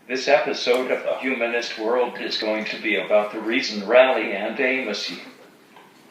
This episode of the Humanist World is going to be about the Reason Rally and Amos.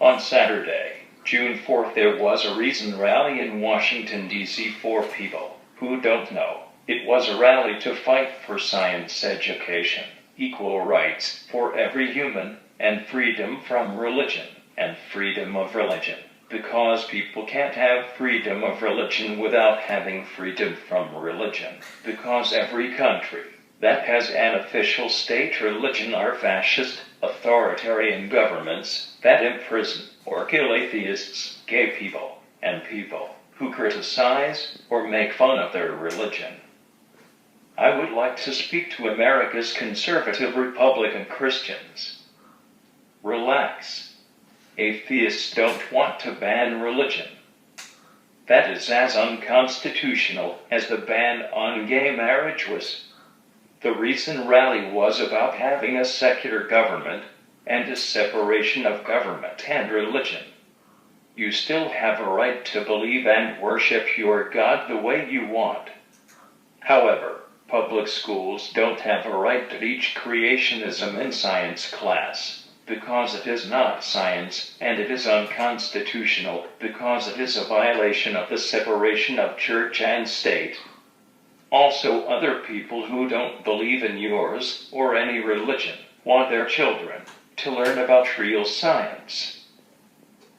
On Saturday, June 4th, there was a Reason Rally in Washington, D.C. For people who don't know, it was a rally to fight for science education, equal rights for every human, and freedom from religion, and freedom of religion. Because people can't have freedom of religion without having freedom from religion. Because every country that has an official state religion are fascist, authoritarian governments that imprison or kill atheists, gay people, and people who criticize or make fun of their religion. I would like to speak to America's conservative Republican Christians. Relax. Atheists don't want to ban religion. That is as unconstitutional as the ban on gay marriage was. The recent rally was about having a secular government and a separation of government and religion. You still have a right to believe and worship your God the way you want. However, public schools don't have a right to teach creationism in science class, because it is not science, and it is unconstitutional, because it is a violation of the separation of church and state. Also, other people who don't believe in yours or any religion want their children to learn about real science.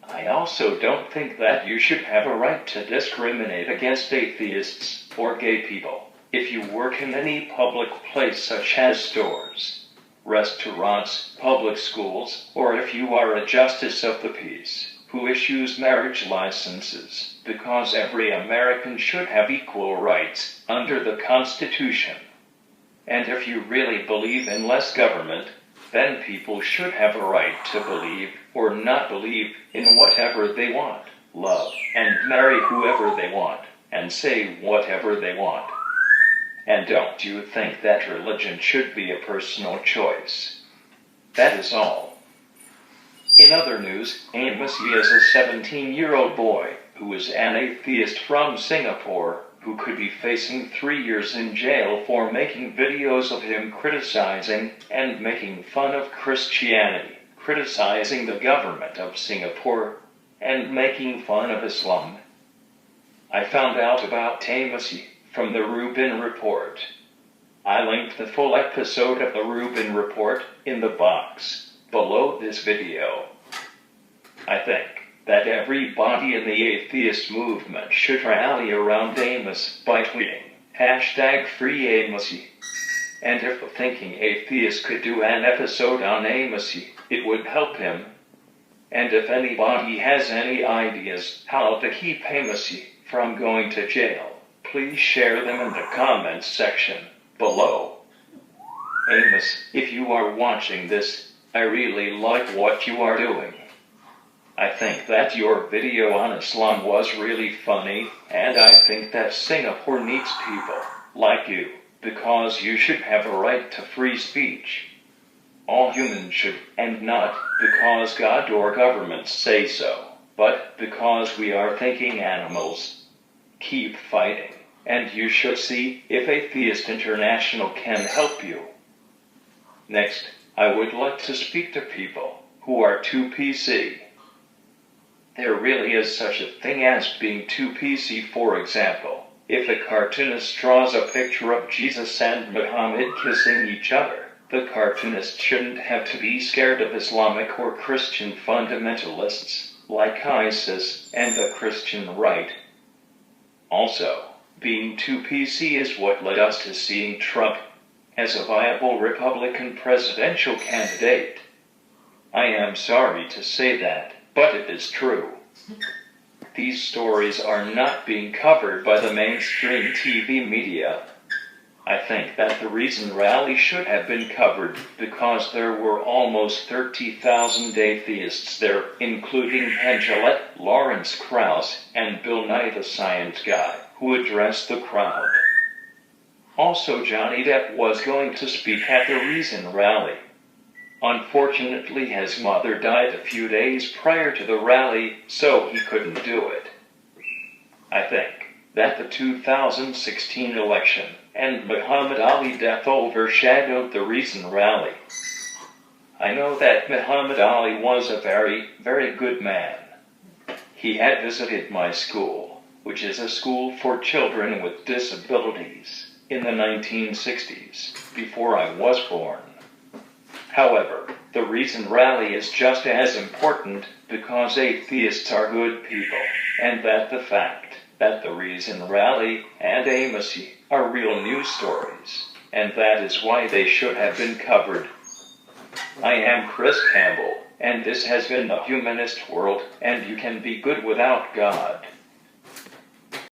I also don't think that you should have a right to discriminate against atheists or gay people if you work in any public place such as stores, restaurants, public schools, or if you are a justice of the peace who issues marriage licenses, because every American should have equal rights under the Constitution. And if you really believe in less government, then people should have a right to believe or not believe in whatever they want, love and marry whoever they want, and say whatever they want. And don't you think that religion should be a personal choice? That is all. In other news, Amos is a 17-year-old boy who is an atheist from Singapore who could be facing 3 years in jail for making videos of him criticizing and making fun of Christianity, criticizing the government of Singapore, and making fun of Islam. I found out about Amos from the Rubin Report. I linked the full episode of the Rubin Report in the box below this video. I think that everybody in the atheist movement should rally around Amos by tweeting #FreeAmosy. And if the thinking atheist could do an episode on Amos, it would help him. And if anybody has any ideas how to keep Amos from going to jail, please share them in the comments section below. Amos, if you are watching this, I really like what you are doing. I think that your video on Islam was really funny, and I think that Singapore needs people like you, because you should have a right to free speech. All humans should, and not because God or governments say so, but because we are thinking animals. Keep fighting, and you should see if Atheist International can help you. Next, I would like to speak to people who are too PC. There really is such a thing as being too PC. For example, if a cartoonist draws a picture of Jesus and Muhammad kissing each other, the cartoonist shouldn't have to be scared of Islamic or Christian fundamentalists like ISIS and the Christian right. Also, being too PC is what led us to seeing Trump as a viable Republican presidential candidate. I am sorry to say that, but it is true. These stories are not being covered by the mainstream TV media. I think that the Reason Rally should have been covered because there were almost 30,000 atheists there, including Angela, Lawrence Krauss, and Bill Nye the Science Guy, who addressed the crowd. Also, Johnny Depp was going to speak at the Reason Rally. Unfortunately, his mother died a few days prior to the rally, so he couldn't do it. I think that the 2016 election and Muhammad Ali death overshadowed the recent rally. I know that Muhammad Ali was a very, very good man. He had visited my school, which is a school for children with disabilities, in the 1960s, before I was born. However, the recent rally is just as important because atheists are good people, and that the fact that the recent rally and Amos are real news stories, and that is why they should have been covered. I am Chris Campbell, and this has been the Humanist World, and you can be good without God.